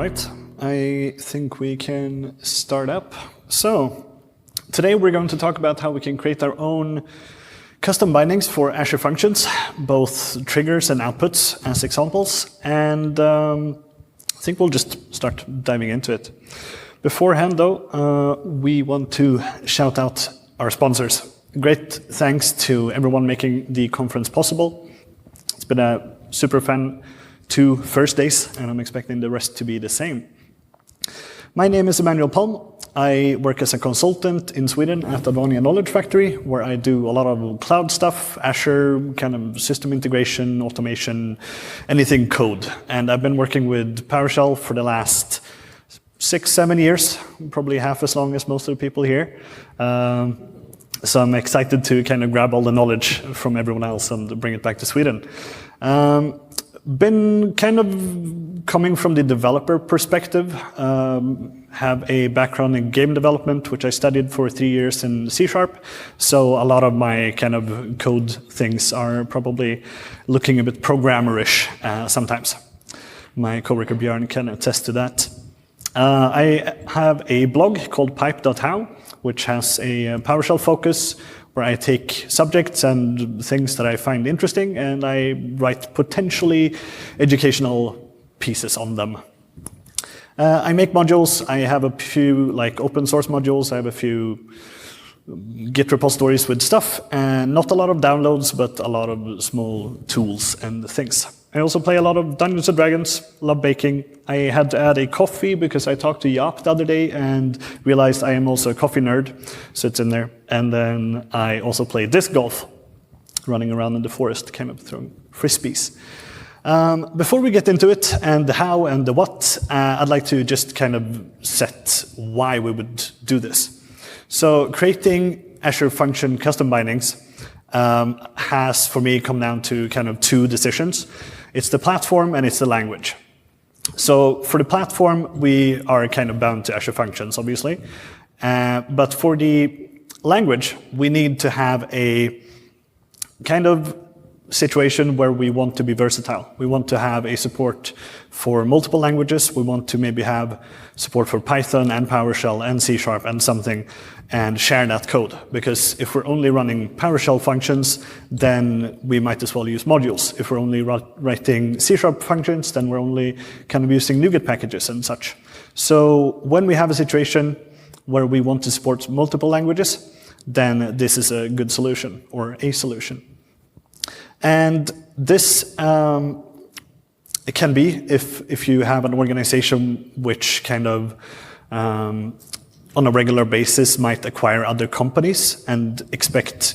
right, I think we can start up. So, today we're going to talk about how we can create our own custom bindings for Azure Functions, both triggers and outputs as examples, and I think we'll just start diving into it. Beforehand though, we want to shout out our sponsors. Great thanks to everyone making the conference possible. It's been a super fun 2 first days, and I'm expecting the rest to be the same. My name is Emanuel. I work as a consultant in Sweden at Advania Knowledge Factory, where I do a lot of cloud stuff, Azure, kind of system integration, automation, anything code. And I've been working with PowerShell for the last 6-7 years, probably half as long as most of the people here. So I'm excited to kind of grab all the knowledge from everyone else and bring it back to Sweden. Been kind of coming from the developer perspective, have a background in game development, which I studied for 3 years in C#. So a lot of my kind of code things are probably looking a bit programmerish sometimes. My coworker Björn can attest to that. I have a blog called pipe.how, which has a PowerShell focus, where I take subjects and things that I find interesting, and I write potentially educational pieces on them. I make modules. I have a few like open source modules. I have a few Git repositories with stuff, and not a lot of downloads, but a lot of small tools and things. I also play a lot of Dungeons & Dragons, love baking. I had to add a coffee because I talked to Jaap the other day and realized I am also a coffee nerd, so it's in there. And then I also play disc golf, running around in the forest, kind of throwing frisbees. Before we get into it, and the how and the what, I'd like to just kind of set why we would do this. So creating Azure Function custom bindings has, for me, come down to kind of 2 decisions. It's the platform and it's the language. So for the platform, we are kind of bound to Azure Functions, obviously. But for the language, we need to have a kind of situation where we want to be versatile. We want to have a support for multiple languages. We want to maybe have support for Python and PowerShell and C# and something, and share that code. Because if we're only running PowerShell functions, then we might as well use modules. If we're only writing C# functions, then we're only kind of using NuGet packages and such. So when we have a situation where we want to support multiple languages, then this is a good solution, or a solution. And this it can be if you have an organization which kind of on a regular basis might acquire other companies and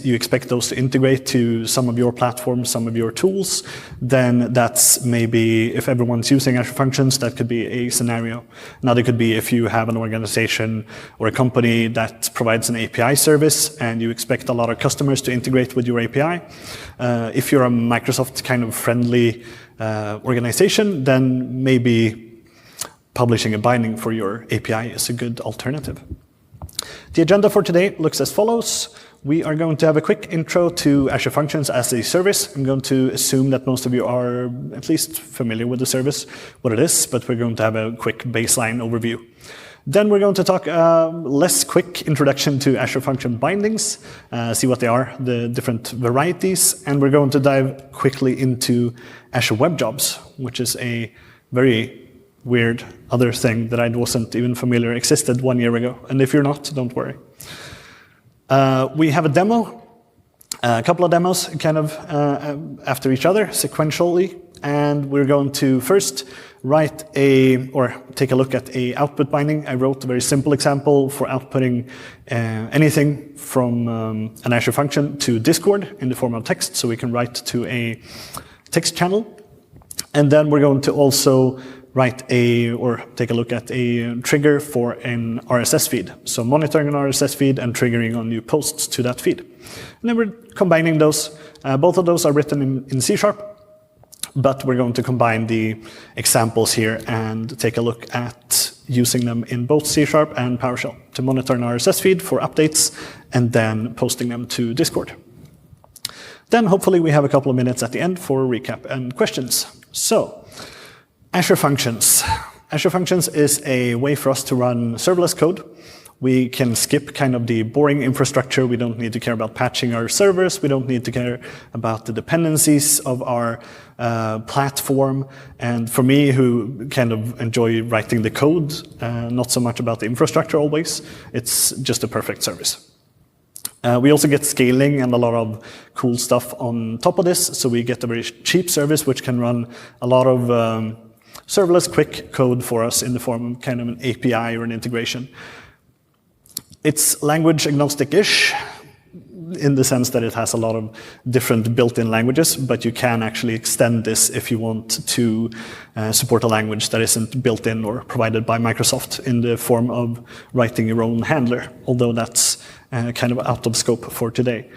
you expect those to integrate to some of your platforms, some of your tools, then that's maybe, if everyone's using Azure Functions, that could be a scenario. Another could be if you have an organization or a company that provides an API service and you expect a lot of customers to integrate with your API. If you're a Microsoft kind of friendly organization, then maybe publishing a binding for your API is a good alternative. The agenda for today looks as follows. We are going to have a quick intro to Azure Functions as a service. I'm going to assume that most of you are at least familiar with the service, what it is, but we're going to have a quick baseline overview. Then we're going to talk less quick introduction to Azure Function bindings, see what they are, the different varieties, and we're going to dive quickly into Azure Web Jobs, which is a very weird other thing that I wasn't even familiar existed 1 year ago. And if you're not, don't worry. We have a demo, a couple of demos kind of after each other sequentially. And we're going to first write take a look at a output binding. I wrote a very simple example for outputting anything from an Azure function to Discord in the form of text, so we can write to a text channel. And then we're going to also write take a look at a trigger for an RSS feed. So monitoring an RSS feed and triggering on new posts to that feed. And then we're combining those. Both of those are written in C#, but we're going to combine the examples here and take a look at using them in both C# and PowerShell to monitor an RSS feed for updates and then posting them to Discord. Then hopefully we have a couple of minutes at the end for a recap and questions. So, Azure Functions. Azure Functions is a way for us to run serverless code. We can skip kind of the boring infrastructure. We don't need to care about patching our servers. We don't need to care about the dependencies of our platform. And for me, who kind of enjoy writing the code, not so much about the infrastructure always, it's just a perfect service. We also get scaling and a lot of cool stuff on top of this. So we get a very cheap service which can run a lot of serverless quick code for us in the form of kind of an API or an integration. It's language agnostic-ish in the sense that it has a lot of different built-in languages, but you can actually extend this if you want to support a language that isn't built in or provided by Microsoft in the form of writing your own handler, although that's kind of out of scope for today.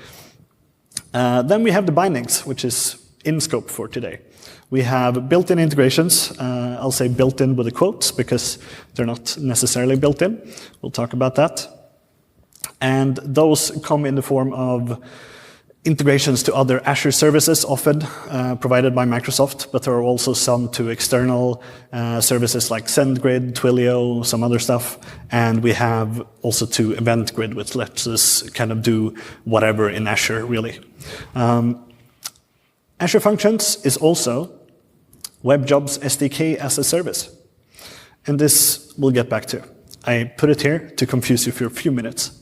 Then we have the bindings, which is in scope for today. We have built-in integrations. I'll say built-in with the quotes because they're not necessarily built-in. We'll talk about that. And those come in the form of integrations to other Azure services, often provided by Microsoft, but there are also some to external services like SendGrid, Twilio, some other stuff. And we have also to EventGrid, which lets us kind of do whatever in Azure, really. Azure Functions is also WebJobs SDK as a service. And this we'll get back to. I put it here to confuse you for a few minutes.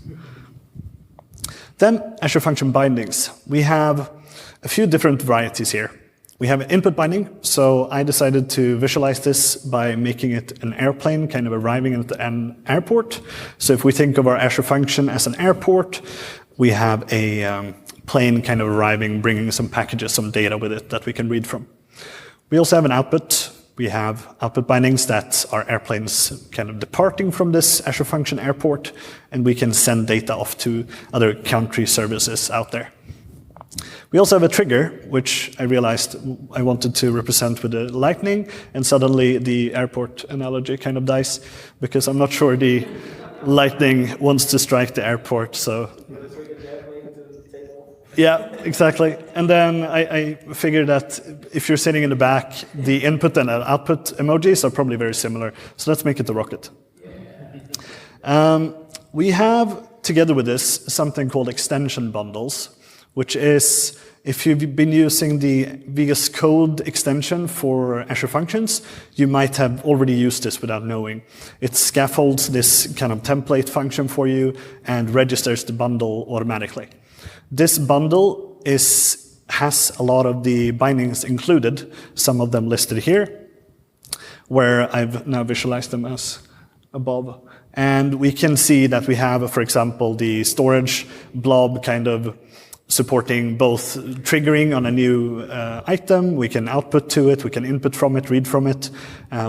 Then Azure Function bindings. We have a few different varieties here. We have an input binding, so I decided to visualize this by making it an airplane kind of arriving at an airport. So if we think of our Azure Function as an airport, we have a plane kind of arriving, bringing some packages, some data with it that we can read from. We also have an output. We have output bindings that are airplanes kind of departing from this Azure Function airport, and we can send data off to other country services out there. We also have a trigger, which I realized I wanted to represent with the lightning, and suddenly the airport analogy kind of dies, because I'm not sure the lightning wants to strike the airport, so... Yeah, exactly. And then I figured that if you're sitting in the back, the input and output emojis are probably very similar. So let's make it the rocket. We have, together with this, something called extension bundles, which is, if you've been using the VS Code extension for Azure Functions, you might have already used this without knowing. It scaffolds this kind of template function for you and registers the bundle automatically. This bundle has a lot of the bindings included, some of them listed here, where I've now visualized them as above. And we can see that we have, for example, the storage blob kind of supporting both triggering on a new item. We can output to it, we can input from it, read from it.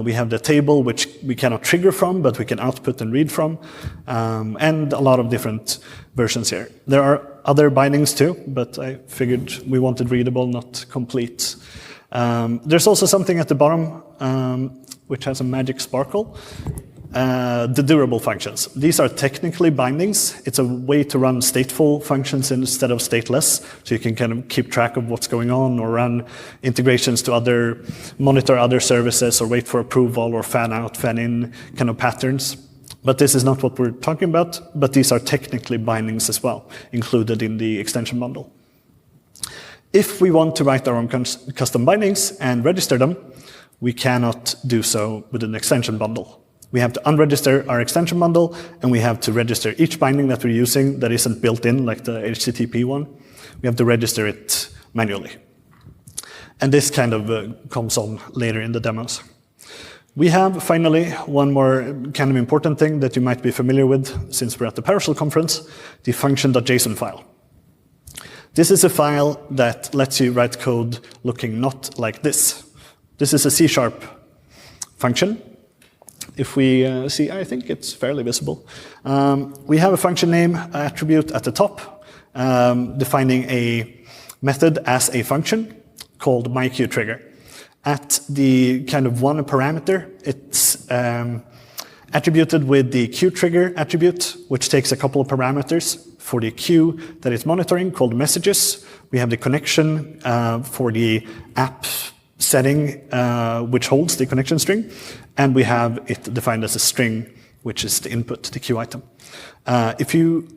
We have the table, which we cannot trigger from, but we can output and read from. And a lot of different versions here. There are other bindings too, but I figured we wanted readable, not complete. There's also something at the bottom, which has a magic sparkle. The durable functions. These are technically bindings. It's a way to run stateful functions instead of stateless, so you can kind of keep track of what's going on or run integrations to monitor other services or wait for approval or fan out, fan in kind of patterns. But this is not what we're talking about, but these are technically bindings as well, included in the extension bundle. If we want to write our own custom bindings and register them, we cannot do so with an extension bundle. We have to unregister our extension bundle, and we have to register each binding that we're using that isn't built in, like the HTTP one. We have to register it manually. And this kind of comes on later in the demos. We have, finally, one more kind of important thing that you might be familiar with since we're at the PowerShell conference, the function.json file. This is a file that lets you write code looking not like this. This is a C# function. If we see, I think it's fairly visible. We have a function name attribute at the top, defining a method as a function called myQTrigger. At the kind of one parameter, it's attributed with the QTrigger attribute, which takes a couple of parameters for the queue that it's monitoring, called messages. We have the connection for the app setting which holds the connection string, and we have it defined as a string, which is the input, the queue item. If you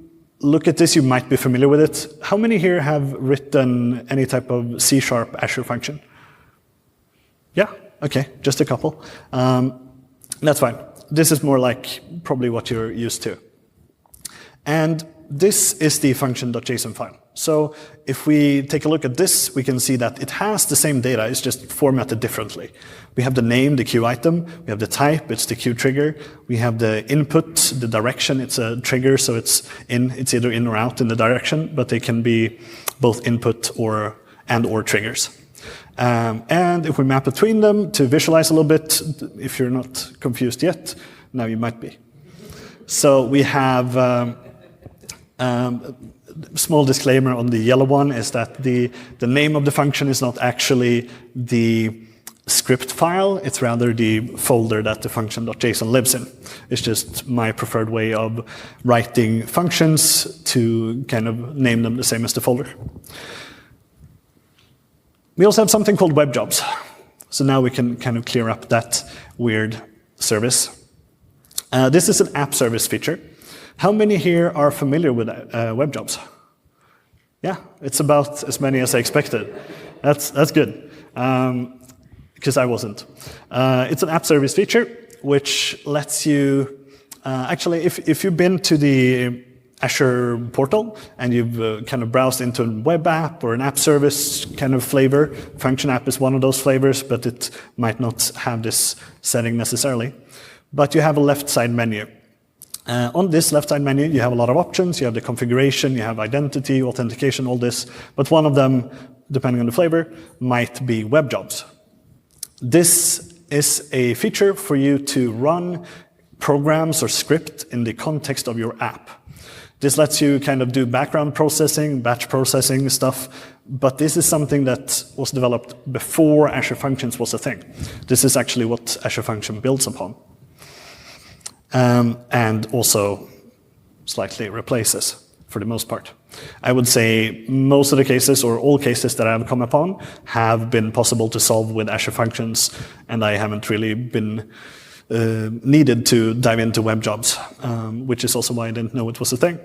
look at this, you might be familiar with it. How many here have written any type of C# Azure function? Yeah, okay, just a couple. That's fine. This is more like probably what you're used to. And this is the function.json file. So if we take a look at this, we can see that it has the same data, it's just formatted differently. We have the name, the queue item, we have the type, it's the queue trigger, we have the input, the direction, it's a trigger, so it's either in or out in the direction, but they can be both input and/or triggers. And if we map between them to visualize a little bit, if you're not confused yet, now you might be. So we have small disclaimer on the yellow one is that the name of the function is not actually the script file, it's rather the folder that the function.json lives in. It's just my preferred way of writing functions to kind of name them the same as the folder. We also have something called web jobs. So now we can kind of clear up that weird service. This is an app service feature. How many here are familiar with web jobs? Yeah, it's about as many as I expected. That's good, because I wasn't. It's an app service feature which lets you, actually, if you've been to the Azure portal and you've kind of browsed into a web app or an app service kind of flavor, Function app is one of those flavors, but it might not have this setting necessarily. But you have a left side menu. On this left side menu, you have a lot of options. You have the configuration, you have identity, authentication, all this. But one of them, depending on the flavor, might be web jobs. This is a feature for you to run programs or script in the context of your app. This lets you kind of do background processing, batch processing stuff, but this is something that was developed before Azure Functions was a thing. This is actually what Azure Function builds upon. And also slightly replaces for the most part. I would say most of the cases, or all cases that I've come upon, have been possible to solve with Azure Functions, and I haven't really been needed to dive into web jobs, which is also why I didn't know it was a thing.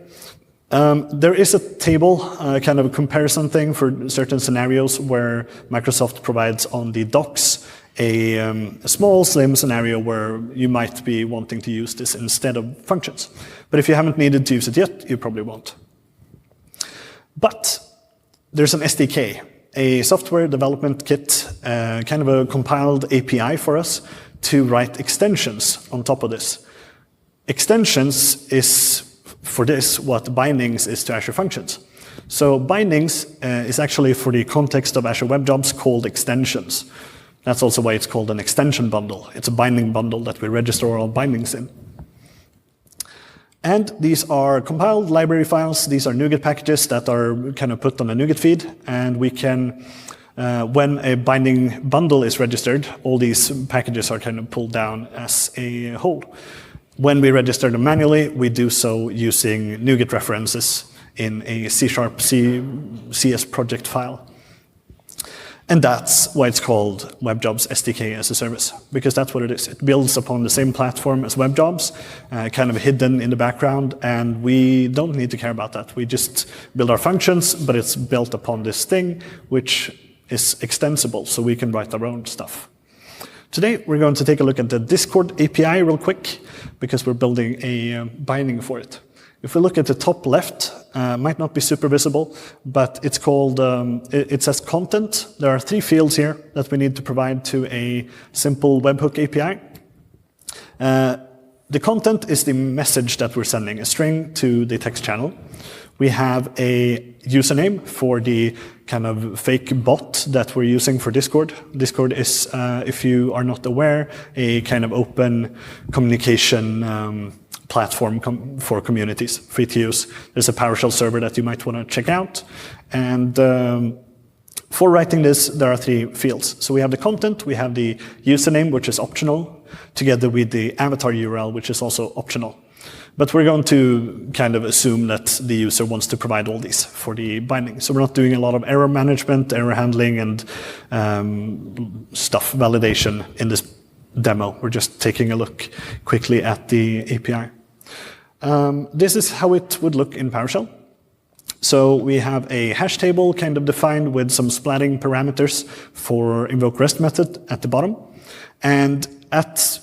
There is a table, kind of a comparison thing for certain scenarios where Microsoft provides on the docs a small, slim scenario where you might be wanting to use this instead of functions. But if you haven't needed to use it yet, you probably won't. But there's an SDK, a software development kit, kind of a compiled API for us to write extensions on top of this. Extensions is, for this, what bindings is to Azure Functions. So bindings is actually, for the context of Azure Web Jobs, called extensions. That's also why it's called an extension bundle. It's a binding bundle that we register all bindings in. And these are compiled library files. These are NuGet packages that are kind of put on a NuGet feed. And we can, when a binding bundle is registered, all these packages are kind of pulled down as a whole. When we register them manually, we do so using NuGet references in a CS project file. And that's why it's called Web Jobs SDK as a service, because that's what it is. It builds upon the same platform as Web Jobs, kind of hidden in the background, and we don't need to care about that. We just build our functions, but it's built upon this thing, which is extensible, so we can write our own stuff. Today, we're going to take a look at the Discord API real quick, because we're building a binding for it. If we look at the top left, might not be super visible, but it's called, it says content. There are 3 fields here that we need to provide to a simple webhook API. The content is the message that we're sending, a string to the text channel. We have a username for the kind of fake bot that we're using for Discord. Discord is, if you are not aware, a kind of open communication platform for communities, free to use. There's a PowerShell server that you might want to check out. And for writing this, there are 3 fields. So we have the content, we have the username, which is optional. together with the avatar URL, which is also optional. But we're going to kind of assume that the user wants to provide all these for the binding. So we're not doing a lot of error management, error handling, and stuff validation in this demo. We're just taking a look quickly at the API. This is how it would look in PowerShell. So we have a hash table kind of defined with some splatting parameters for invoke REST method at the bottom. And at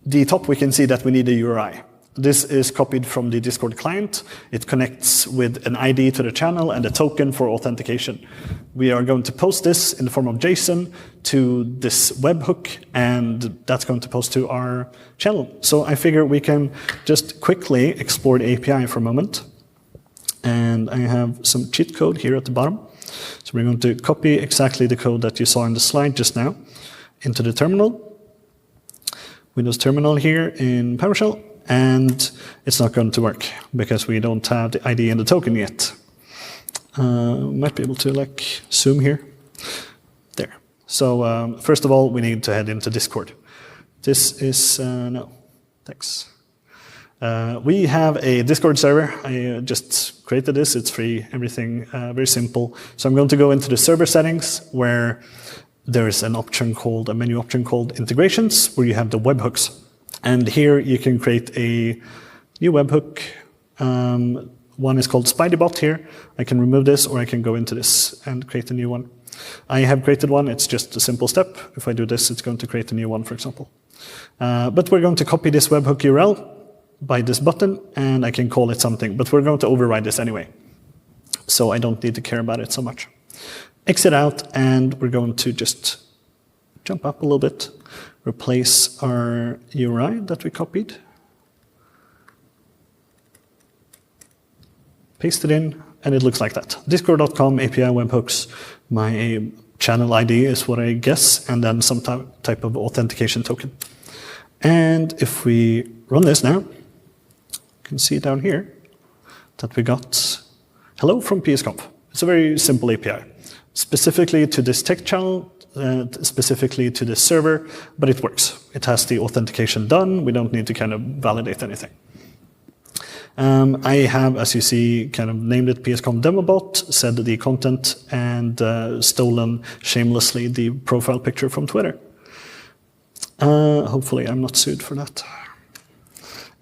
the top, we can see that we need a URI. This is copied from the Discord client. It connects with an ID to the channel and a token for authentication. We are going to post this in the form of JSON to this webhook, and that's going to post to our channel. So I figure we can just quickly explore the API for a moment. And I have some cheat code here at the bottom. So we're going to copy exactly the code that you saw in the slide just now into the terminal. Windows terminal here in PowerShell. And it's not going to work because we don't have the ID and the token yet. Might be able to like zoom here. There. So first of all, we need to head into Discord. This is, no, thanks. We have a Discord server. I just created this. It's free, everything very simple. So I'm going to go into the server settings where there is an option called, a menu option called integrations, where you have the webhooks. And here you can create a new webhook. One is called SpideyBot here. I can remove this, or I can go into this and create a new one. I have created one. It's just a simple step. If I do this, it's going to create a new one, for example. But we're going to copy this webhook URL by this button, and I can call it something. But we're going to override this anyway. So I don't need to care about it so much. Exit out, and we're going to just jump up a little bit. Replace our URI that we copied. Paste it in, and it looks like that. Discord.com API webhooks. My channel ID is what I guess, and then some type of authentication token. And if we run this now, you can see down here that we got hello from PSConf. It's a very simple API, specifically to this tech channel, specifically to this server, but it works. It has the authentication done. We don't need to kind of validate anything. I have, as you see, kind of named it PSConf DemoBot, said the content, and stolen shamelessly the profile picture from Twitter. Hopefully I'm not sued for that.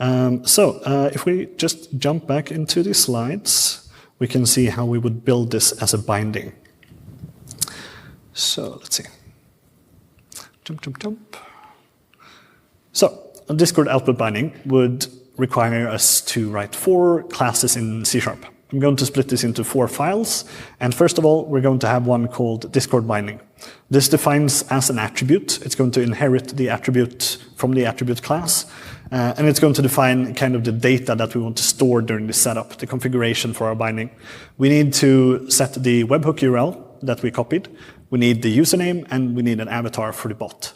If we just jump back into the slides, we can see how we would build this as a binding. So let's see. Jump. So a Discord output binding would require us to write 4 classes in C#. I'm going to split this into 4 files. And first of all, we're going to have one called Discord binding. This defines as an attribute. It's going to inherit the attribute from the attribute class. And it's going to define kind of the data that we want to store during the setup, the configuration for our binding. We need to set the webhook URL that we copied. We need the username, and we need an avatar for the bot.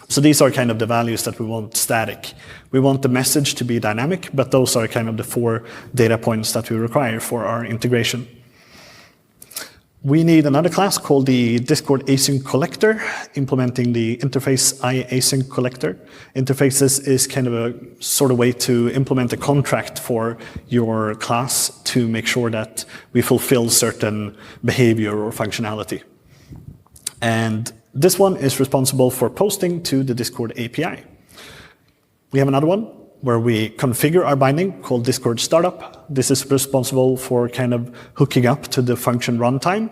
So these are kind of the values that we want static. We want the message to be dynamic, but those are kind of the 4 data points that we require for our integration. We need another class called the Discord Async Collector, implementing the interface Async Collector. Interfaces is kind of a sort of way to implement a contract for your class to make sure that we fulfill certain behavior or functionality. And this one is responsible for posting to the Discord API. We have another one where we configure our binding called Discord Startup. This is responsible for kind of hooking up to the function runtime.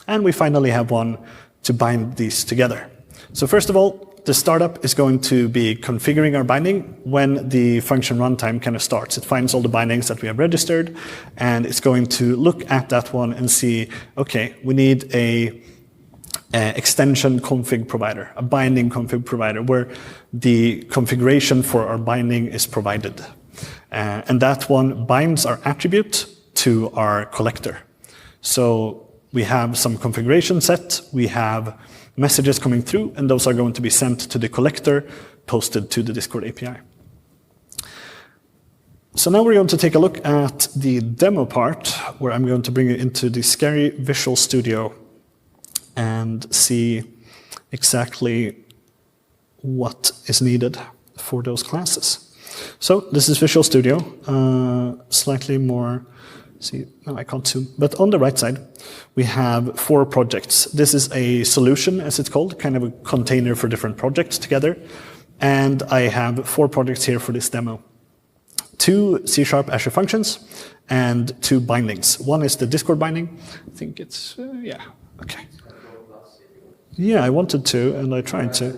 And we finally have one to bind these together. So first of all, the startup is going to be configuring our binding when the function runtime kind of starts. It finds all the bindings that we have registered, and it's going to look at that one and see, okay, we need a extension config provider, a binding config provider, where the configuration for our binding is provided. And that one binds our attribute to our collector. So we have some configuration set, we have messages coming through, and those are going to be sent to the collector, posted to the Discord API. So now we're going to take a look at the demo part, where I'm going to bring you into the scary Visual Studio and see exactly what is needed for those classes. So this is Visual Studio, slightly more, see, no, I can't zoom, but on the right side, we have 4 projects. This is a solution, as it's called, kind of a container for different projects together. And I have 4 projects here for this demo. 2 C# Azure Functions and 2 bindings. One is the Discord binding. I think it's, yeah, okay. Yeah, I wanted to, and I tried to.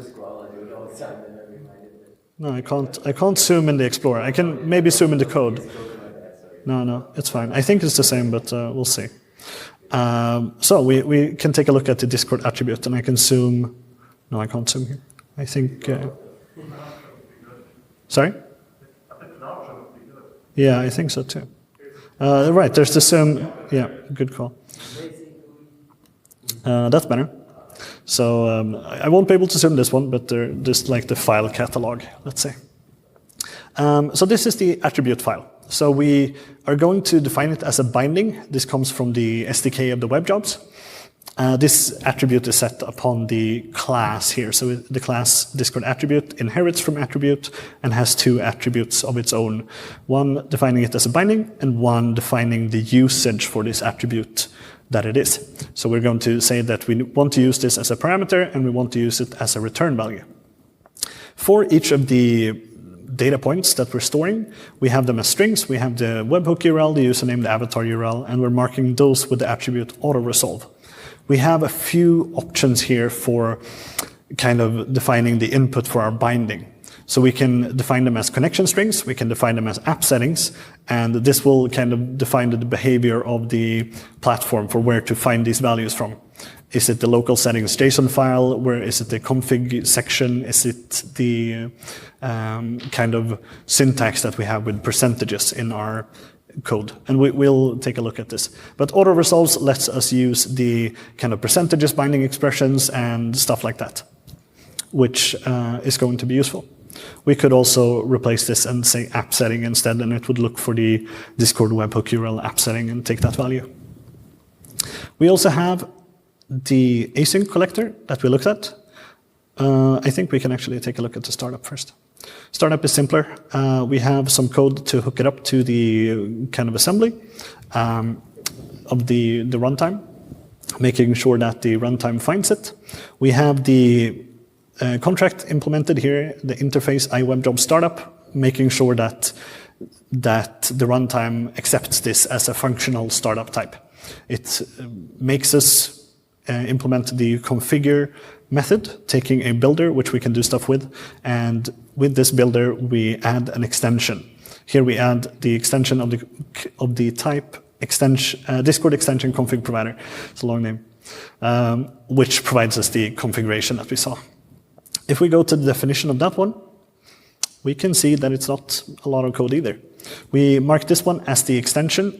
No, I can't zoom in the Explorer. I can maybe zoom in the code. No, it's fine. I think it's the same, but we'll see. So we can take a look at the Discord attribute, and I can zoom. No, I can't zoom here. I think. Sorry? Yeah, I think so too. Right, there's the zoom. Yeah, good call. That's better. So I won't be able to zoom this one, but there's like the file catalog, let's say. So this is the attribute file. So we are going to define it as a binding. This comes from the SDK of the web jobs. This attribute is set upon the class here. So the class Discord attribute inherits from attribute and has 2 attributes of its own. One defining it as a binding and one defining the usage for this attribute that it is. So we're going to say that we want to use this as a parameter and we want to use it as a return value. For each of the data points that we're storing, we have them as strings. We have the webhook URL, the username, the avatar URL, and we're marking those with the attribute autoresolve. We have a few options here for kind of defining the input for our binding. So we can define them as connection strings, we can define them as app settings, and this will kind of define the behavior of the platform for where to find these values from. Is it the local settings JSON file? Where is it the config section? Is it the kind of syntax that we have with percentages in our code? And we'll take a look at this. But autoresolves lets us use the kind of percentages binding expressions and stuff like that, which is going to be useful. We could also replace this and say app setting instead, and it would look for the Discord webhook URL app setting and take that value. We also have the async collector that we looked at. I think we can actually take a look at the startup first. Startup is simpler. We have some code to hook it up to the kind of assembly of the runtime, making sure that the runtime finds it. We have the contract implemented here, the interface iWebJob startup, making sure that the runtime accepts this as a functional startup type. It makes us implement the configure method, taking a builder, which we can do stuff with, and with this builder, we add an extension. Here we add the extension of the type extension, Discord extension config provider. It's a long name, which provides us the configuration that we saw. If we go to the definition of that one, we can see that it's not a lot of code either. We mark this one as the extension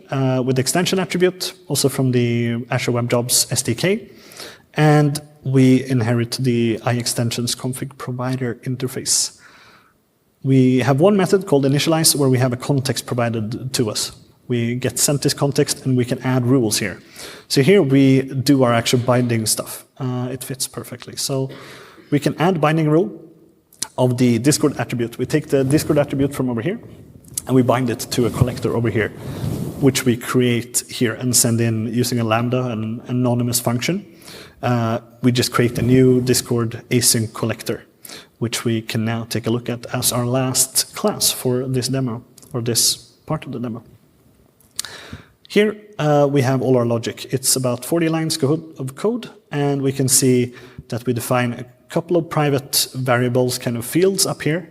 with the extension attribute, also from the Azure Web Jobs SDK, and we inherit the iExtensions config provider interface. We have one method called initialize where we have a context provided to us. We get sent this context and we can add rules here. So here we do our actual binding stuff. It fits perfectly. So we can add binding rule of the Discord attribute. We take the Discord attribute from over here and we bind it to a collector over here, which we create here and send in using a Lambda, an anonymous function. We just create a new Discord async collector, which we can now take a look at as our last class for this demo, or this part of the demo. Here we have all our logic. It's about 40 lines of code, and we can see that we define a couple of private variables, kind of fields up here.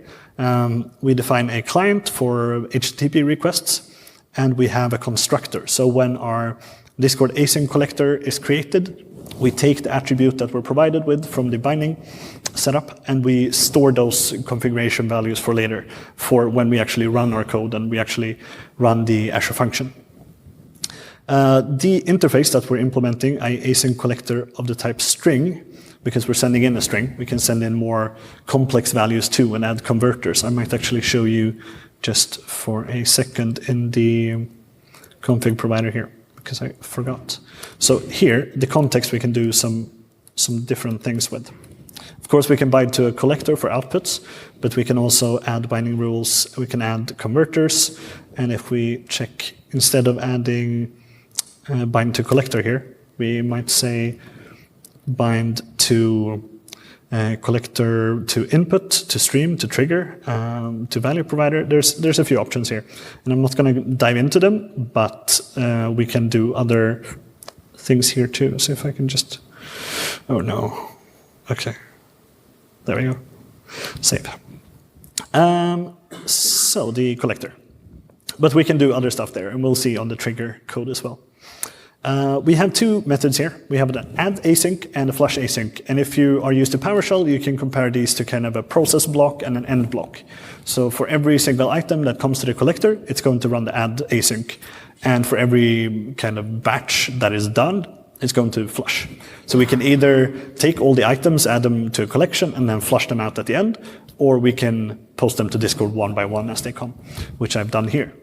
We define a client for HTTP requests, and we have a constructor. So when our Discord async collector is created, we take the attribute that we're provided with from the binding setup, and we store those configuration values for later, for when we actually run our code and we actually run the Azure function. The interface that we're implementing, async collector of the type string, because we're sending in a string, we can send in more complex values too and add converters. I might actually show you just for a second in the config provider here, because I forgot. So here, the context we can do some different things with. Of course, we can bind to a collector for outputs, but we can also add binding rules. We can add converters, and if we check, instead of adding bind to collector here, we might say bind to collector to input, to stream, to trigger, to value provider. There's a few options here, and I'm not going to dive into them, but we can do other things here too. So if I can just, oh no, okay, there we go, save. So the collector, but we can do other stuff there, and we'll see on the trigger code as well. We have two methods here. We have an add async and a flush async. And if you are used to PowerShell, you can compare these to kind of a process block and an end block. So for every single item that comes to the collector, it's going to run the add async. And for every kind of batch that is done, it's going to flush. So we can either take all the items, add them to a collection, and then flush them out at the end, or we can post them to Discord one by one as they come, which I've done here.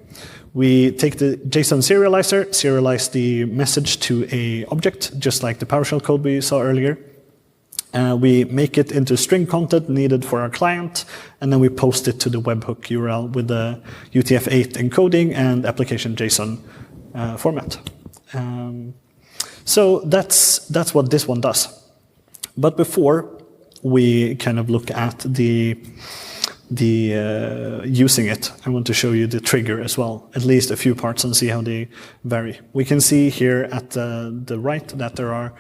We take the JSON serializer, serialize the message to an object, just like the PowerShell code we saw earlier. We make it into string content needed for our client, and then we post it to the webhook URL with the UTF-8 encoding and application JSON format. So that's what this one does. But before we kind of look at the using it, I want to show you the trigger as well, at least a few parts, and see how they vary. We can see here at the right that there are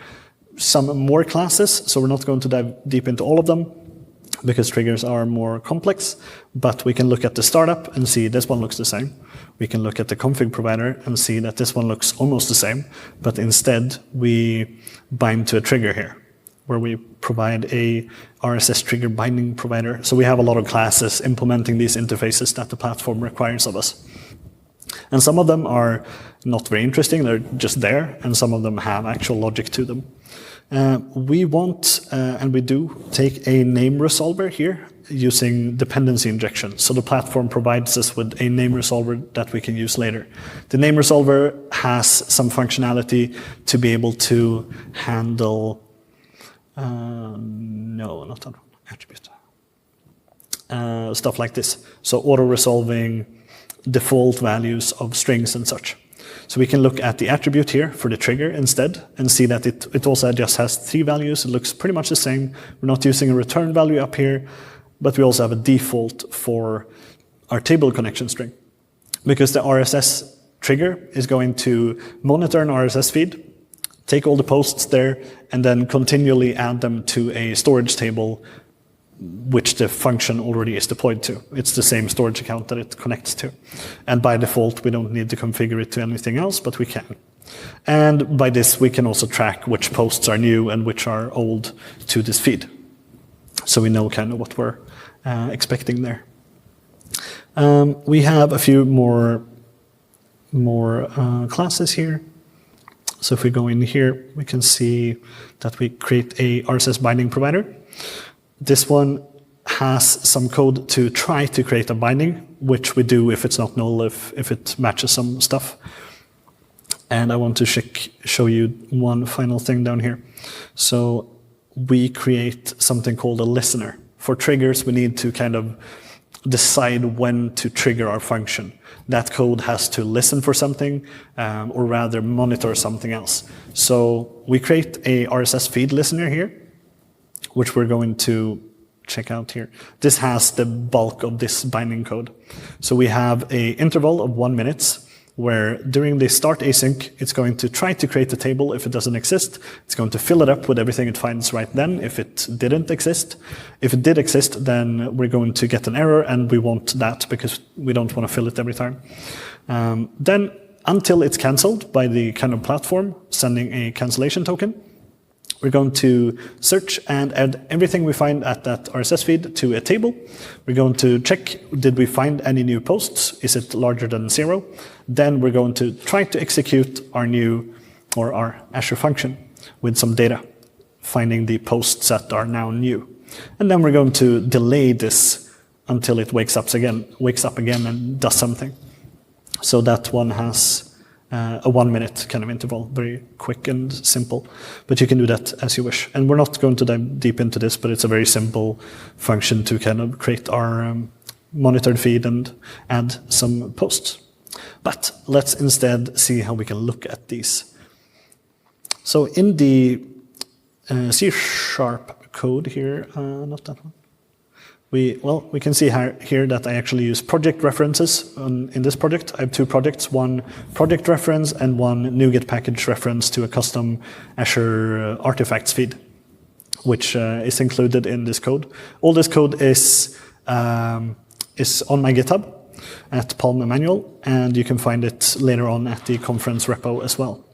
some more classes, so we're not going to dive deep into all of them because triggers are more complex, but we can look at the startup and see this one looks the same. We can look at the config provider and see that this one looks almost the same, but instead we bind to a trigger here, where we provide a Rss Trigger binding provider. So we have a lot of classes implementing these interfaces that the platform requires of us. And some of them are not very interesting, they're just there, and some of them have actual logic to them. We want, and we do, take a name resolver here using dependency injection. So the platform provides us with a name resolver that we can use later. The name resolver has some functionality to be able to handle no, not that one, attribute. Stuff like this. So auto-resolving default values of strings and such. So we can look at the attribute here for the trigger instead and see that it also just has 3 values. It looks pretty much the same. We're not using a return value up here, but we also have a default for our table connection string. Because the RSS trigger is going to monitor an RSS feed, take all the posts there, and then continually add them to a storage table which the function already is deployed to. It's the same storage account that it connects to. And by default, we don't need to configure it to anything else, but we can. And by this, we can also track which posts are new and which are old to this feed. So we know kind of what we're expecting there. We have a few more classes here. So if we go in here, we can see that we create a RSS binding provider. This one has some code to try to create a binding, which we do if it's not null, if it matches some stuff. And I want to show you one final thing down here. So we create something called a listener. For triggers, we need to kind of decide when to trigger our function. That code has to listen for something, or rather monitor something else. So we create a Rss Feed Listener here, which we're going to check out here. This has the bulk of this binding code. So we have an interval of 1 minute, where during the start async, it's going to try to create a table if it doesn't exist. It's going to fill it up with everything it finds right then if it didn't exist. If it did exist, then we're going to get an error, and we want that because we don't want to fill it every time. Then, until it's cancelled by the kind of platform, sending a cancellation token, we're going to search and add everything we find at that RSS feed to a table. We're going to check, did we find any new posts? Is it larger than 0? Then we're going to try to execute our Azure function with some data, finding the posts that are now new. And then we're going to delay this until it wakes up again and does something. So that one has a 1 minute kind of interval, very quick and simple. But you can do that as you wish. And we're not going to dive deep into this, but it's a very simple function to kind of create our monitored feed and add some posts. But let's instead see how we can look at these. So in the C# code here, not that one. We can see here that I actually use project references in this project. I have 2 projects, one project reference and one NuGet package reference to a custom Azure artifacts feed, which is included in this code. All this code is on my GitHub at Palm Emanuel, and you can find it later on at the conference repo as well.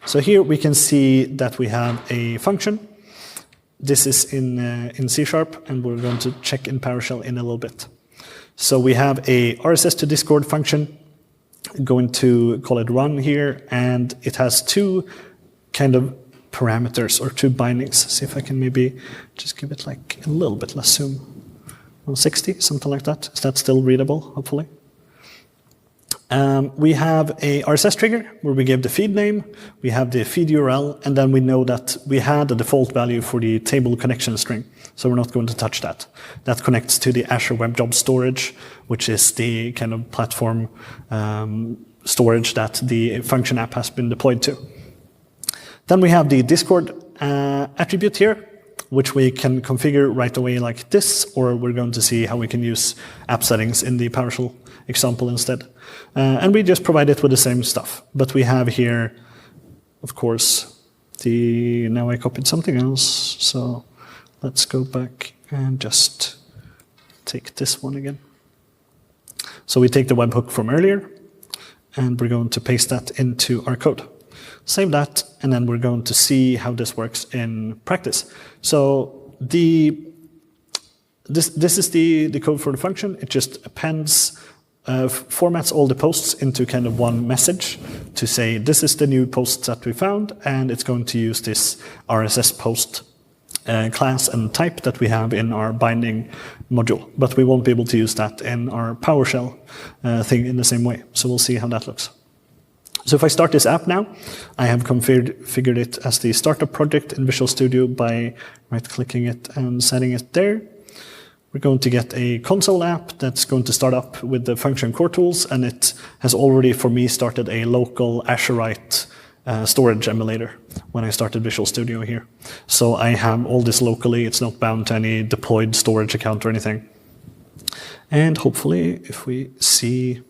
So here we can see that we have a function. This is in C#, and we're going to check in PowerShell in a little bit. So we have a RSS to Discord function. I'm going to call it run here, and it has 2 kind of parameters or 2 bindings. See if I can maybe just give it like a little bit less zoom. 160, something like that. Is that still readable, hopefully? We have a Rss Trigger where we give the feed name, we have the feed URL, and then we know that we had a default value for the table connection string, so we're not going to touch that. That connects to the Azure Web Job Storage, which is the kind of platform storage that the function app has been deployed to. Then we have the Discord attribute here, which we can configure right away like this, or we're going to see how we can use app settings in the PowerShell example instead. And we just provide it with the same stuff. But we have here, of course, now I copied something else, so let's go back and just take this one again. So we take the webhook from earlier, and we're going to paste that into our code. Save that, and then we're going to see how this works in practice. So this is the code for the function. It just appends, formats all the posts into kind of one message to say this is the new posts that we found, and it's going to use this RSS post class and type that we have in our binding module. But we won't be able to use that in our PowerShell thing in the same way. So we'll see how that looks. So if I start this app now, I have configured it as the startup project in Visual Studio by right-clicking it and setting it there. We're going to get a console app that's going to start up with the function core tools, and it has already, for me, started a local Azurite storage emulator when I started Visual Studio here. So I have all this locally. It's not bound to any deployed storage account or anything. And hopefully, if we see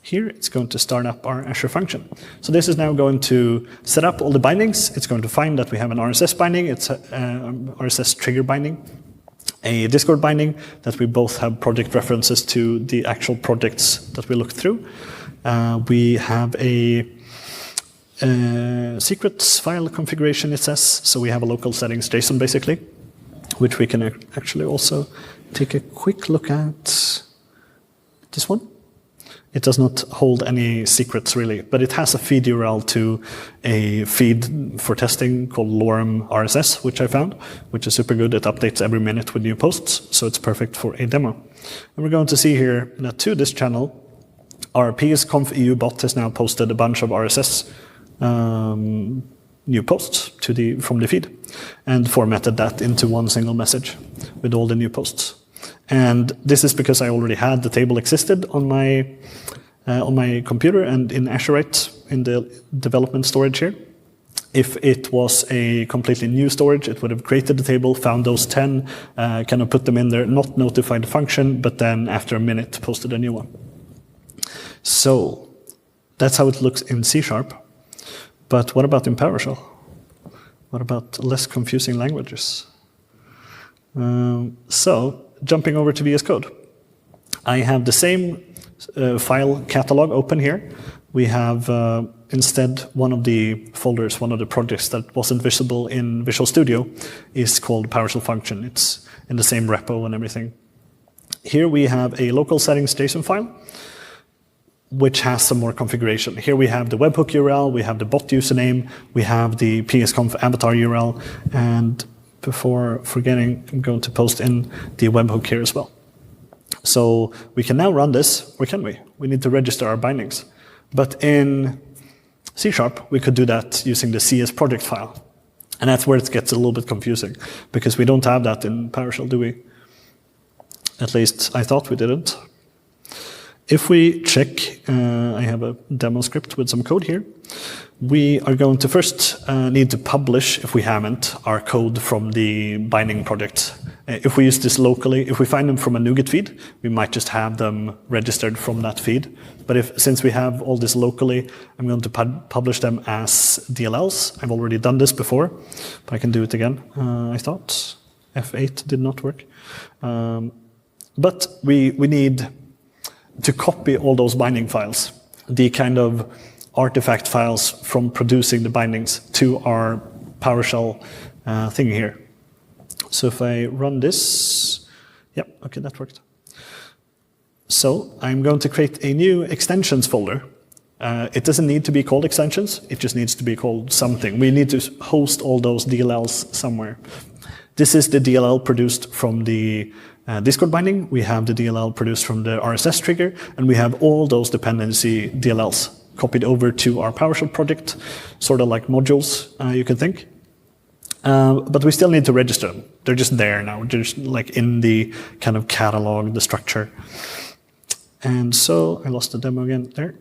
here, it's going to start up our Azure function. So this is now going to set up all the bindings. It's going to find that we have an RSS binding. It's an Rss Trigger binding, a Discord binding that we both have project references to the actual projects that we looked through. We have a secrets file configuration, it says. So we have a local settings JSON, basically, which we can actually also take a quick look at. This one. It does not hold any secrets, really, but it has a feed URL to a feed for testing called Lorem RSS, which I found, which is super good. It updates every minute with new posts, so it's perfect for a demo. And we're going to see here that to this channel, our PSConfEU bot has now posted a bunch of RSS new posts from the feed and formatted that into one single message with all the new posts. And this is because I already had the table existed on my computer and in Azurite in the development storage here. If it was a completely new storage, it would have created the table, found those 10, kind of put them in there, not notified the function, but then after a minute posted a new one. So that's how it looks in C#. But what about in PowerShell? What about less confusing languages? So jumping over to VS Code, I have the same file catalog open here. We have instead one of the folders, one of the projects that wasn't visible in Visual Studio is called PowerShell Function. It's in the same repo and everything. Here we have a local settings JSON file, which has some more configuration. Here we have the webhook URL, we have the bot username, we have the PSConf avatar URL, and before forgetting, I'm going to post in the webhook here as well. So we can now run this, or can we? We need to register our bindings. But in C#, we could do that using the CS project file. And that's where it gets a little bit confusing, because we don't have that in PowerShell, do we? At least I thought we didn't. If we check, I have a demo script with some code here. We are going to first need to publish, if we haven't, our code from the binding project. If we use this locally, if we find them from a NuGet feed, we might just have them registered from that feed. But since we have all this locally, I'm going to publish them as DLLs. I've already done this before, but I can do it again. I thought F8 did not work. But we need to copy all those binding files, the kind of artifact files from producing the bindings to our PowerShell thing here. So if I run this, yeah, okay, that worked. So I'm going to create a new extensions folder. It doesn't need to be called extensions, it just needs to be called something. We need to host all those DLLs somewhere. This is the DLL produced from the Discord binding, we have the DLL produced from the Rss Trigger, and we have all those dependency DLLs copied over to our PowerShell project, sort of like modules, you can think. But we still need to register them. They're just there now, they're just like in the kind of catalog, the structure. And so, I lost the demo again there.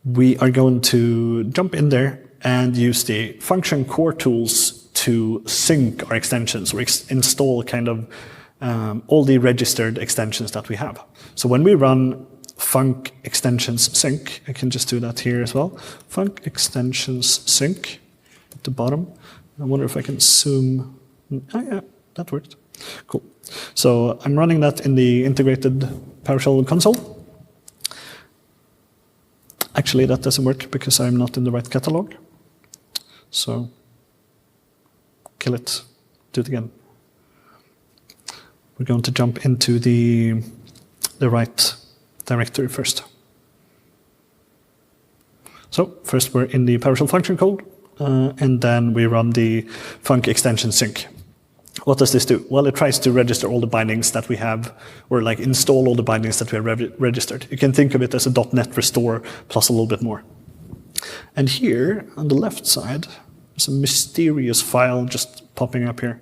We are going to jump in there and use the function core tools to sync our extensions, or install kind of all the registered extensions that we have. So when we run func extensions sync, I can just do that here as well. Func extensions sync at the bottom. I wonder if I can zoom. Oh yeah, that worked. Cool. So I'm running that in the integrated PowerShell console. Actually, that doesn't work because I'm not in the right catalog. So kill it, do it again. We're going to jump into the right directory first. So first we're in the PowerShell function code, and then we run the func extension sync. What does this do? Well, it tries to register all the bindings that we have, or like install all the bindings that we have registered. You can think of it as a .NET restore plus a little bit more. And here on the left side, there's a mysterious file just popping up here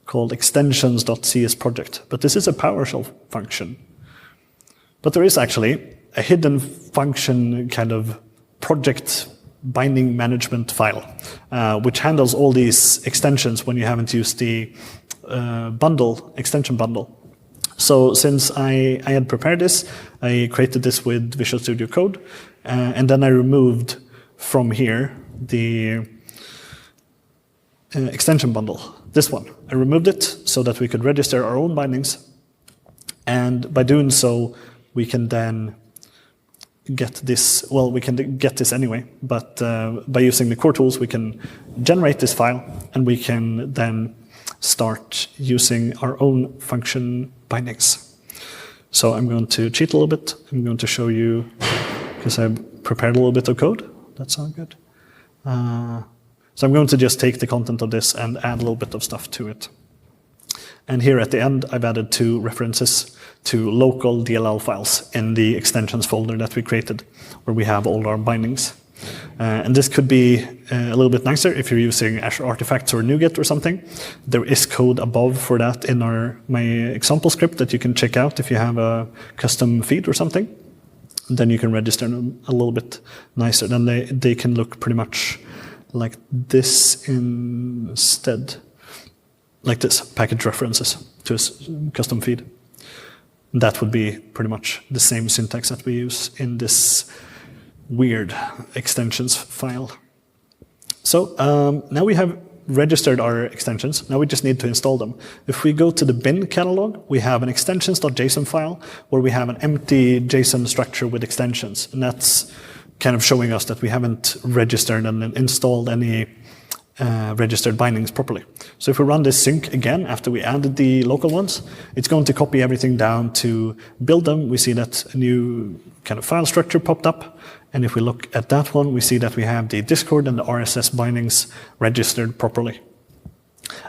called extensions.cs project. But this is a PowerShell function. But there is actually a hidden function kind of project binding management file, which handles all these extensions when you haven't used the extension bundle. So since I had prepared this, I created this with Visual Studio Code, and then I removed from here the extension bundle, this one. I removed it so that we could register our own bindings, and by doing so, we can then get this, well, we can get this anyway, but by using the core tools, we can generate this file, and we can then start using our own function bindings. So I'm going to cheat a little bit. I'm going to show you, because I've prepared a little bit of code. That sounds good. So I'm going to just take the content of this and add a little bit of stuff to it. And here at the end, I've added 2 references to local DLL files in the extensions folder that we created, where we have all our bindings. And this could be a little bit nicer if you're using Azure Artifacts or NuGet or something. There is code above for that in my example script that you can check out if you have a custom feed or something. And then you can register them a little bit nicer. Then they can look pretty much like this instead. Like this, package references to a custom feed. That would be pretty much the same syntax that we use in this weird extensions file. So now we have registered our extensions. Now we just need to install them. If we go to the bin catalog, we have an extensions.json file where we have an empty JSON structure with extensions. And that's kind of showing us that we haven't registered and installed any registered bindings properly. So if we run this sync again after we added the local ones, it's going to copy everything down to build them. We see that a new kind of file structure popped up. And if we look at that one, we see that we have the Discord and the RSS bindings registered properly.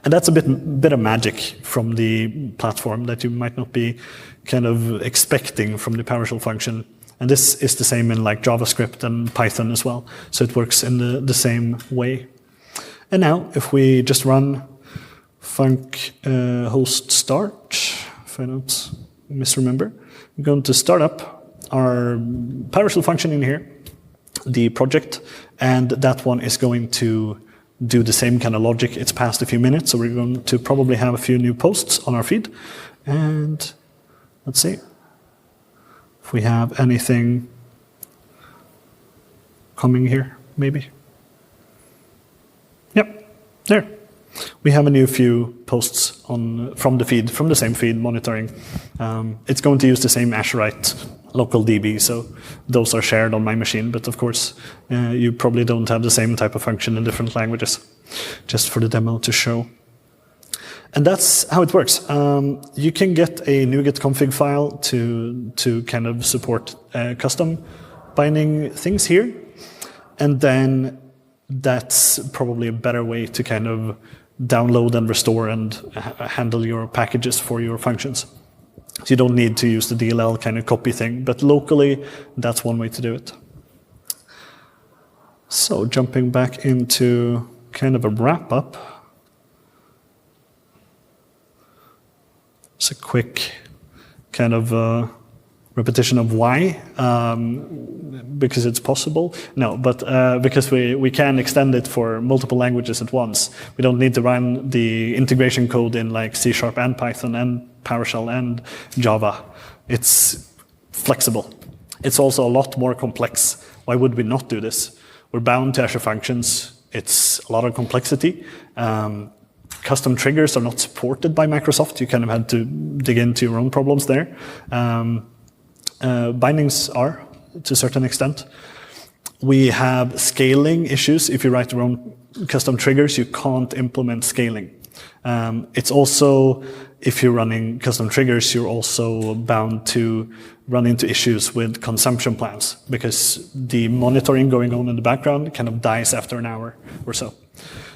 And that's a bit of magic from the platform that you might not be kind of expecting from the PowerShell function. And this is the same in like JavaScript and Python as well. So it works in the same way. And now, if we just run func host start, if I don't misremember, we're going to start up our PowerShell function in here, the project, and that one is going to do the same kind of logic. It's past a few minutes, so we're going to probably have a few new posts on our feed. And let's see if we have anything coming here, maybe. Yep, there. We have a new few posts from the feed, from the same feed, monitoring. It's going to use the same Azurite local DB, so those are shared on my machine. But of course, you probably don't have the same type of function in different languages, just for the demo to show. And that's how it works. You can get a NuGet config file to kind of support custom binding things here. And then that's probably a better way to kind of download and restore and handle your packages for your functions. So you don't need to use the DLL kind of copy thing, but locally, that's one way to do it. So jumping back into kind of a wrap-up. It's a quick kind of repetition of why, because it's possible. No, but because we can extend it for multiple languages at once. We don't need to run the integration code in like C# and Python and PowerShell and Java. It's flexible. It's also a lot more complex. Why would we not do this? We're bound to Azure Functions. It's a lot of complexity. Custom triggers are not supported by Microsoft. You kind of had to dig into your own problems there. Bindings are, to a certain extent. We have scaling issues. If you write your own custom triggers, you can't implement scaling. It's also, if you're running custom triggers, you're also bound to run into issues with consumption plans, because the monitoring going on in the background kind of dies after an hour or so.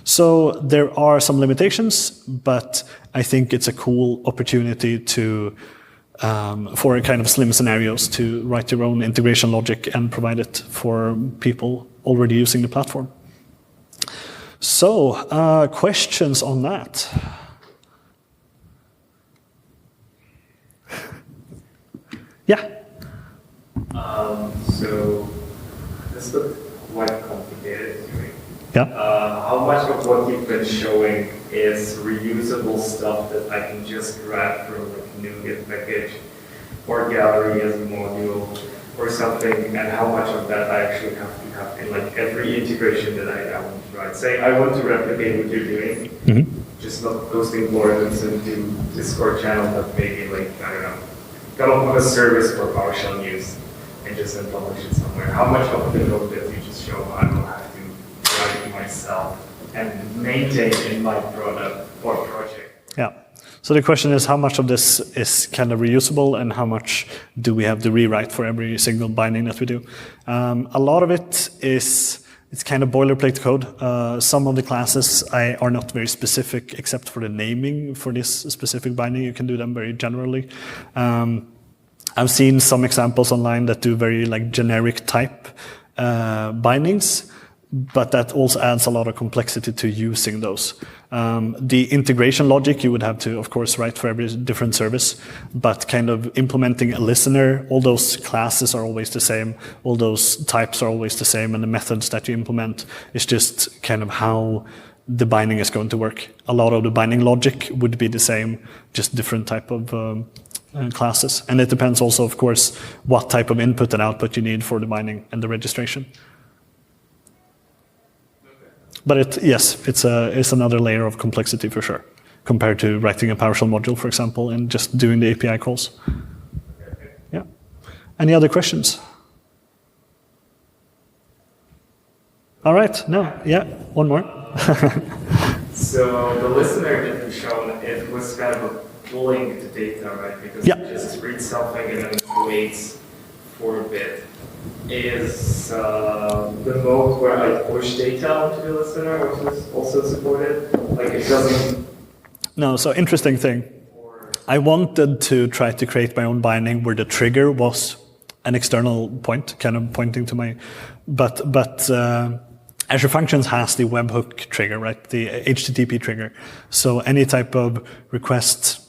So there are some limitations, but I think it's a cool opportunity to for kind of slim scenarios to write your own integration logic and provide it for people already using the platform. So, questions on that? Yeah? So, this looks quite complicated to me. Yeah. How much of what you've been showing is reusable stuff that I can just grab from like a NuGet package or gallery as a module or something, and how much of that I actually have to have in like every integration that I want to write? Say I want to replicate what you're doing, just not posting borders into Discord channel, but maybe like, I don't know, come up with a service for PowerShell use and just then publish it somewhere. How much of the code that you just show I will have to write myself and maintain in my product or project? Yeah. So the question is, how much of this is kind of reusable and how much do we have to rewrite for every single binding that we do? A lot of it is, it's kind of boilerplate code. Some of the classes are not very specific except for the naming for this specific binding. You can do them very generally. I've seen some examples online that do very like generic type bindings, but that also adds a lot of complexity to using those. The integration logic you would have to, of course, write for every different service, but kind of implementing a listener, all those classes are always the same, all those types are always the same, and the methods that you implement is just kind of how the binding is going to work. A lot of the binding logic would be the same, just different type of classes. And it depends also, of course, what type of input and output you need for the binding and the registration. But yes, it's another layer of complexity for sure, compared to writing a PowerShell module, for example, and just doing the API calls. Yeah. Any other questions? All right. No. Yeah. One more. So the listener that you've shown, it was kind of a pulling the data, right? Because it just reads something and then waits for a bit. Is the mode where I push data onto the listener also supported? Like it doesn't... No, so interesting thing. I wanted to try to create my own binding where the trigger was an external point, kind of pointing to my, but Azure Functions has the webhook trigger, right? The HTTP trigger. So any type of request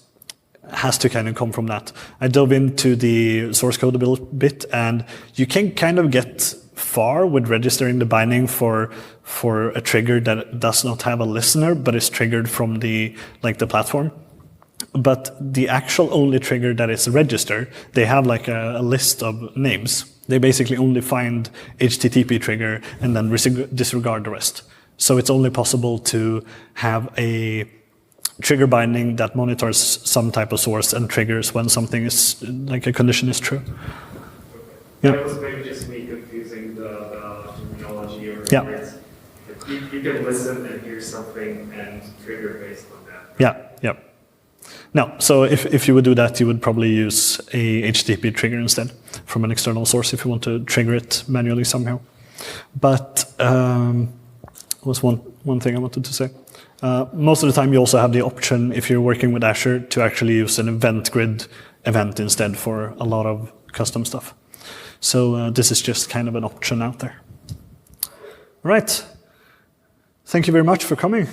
has to kind of come from that. I dove into the source code a bit, and you can kind of get far with registering the binding for a trigger that does not have a listener, but is triggered from the platform. But the actual only trigger that is registered, they have like a list of names. They basically only find HTTP trigger and then disregard the rest. So it's only possible to have a trigger binding that monitors some type of source and triggers when something is, like a condition is true. Okay. Yeah. That was maybe just me confusing the terminology or yeah. words. You can listen and hear something and trigger based on that. Yeah, yeah. No, so if you would do that, you would probably use a HTTP trigger instead from an external source if you want to trigger it manually somehow. But was one thing I wanted to say. Most of the time you also have the option, if you're working with Azure, to actually use an event grid event instead for a lot of custom stuff. So this is just kind of an option out there. All right. Thank you very much for coming.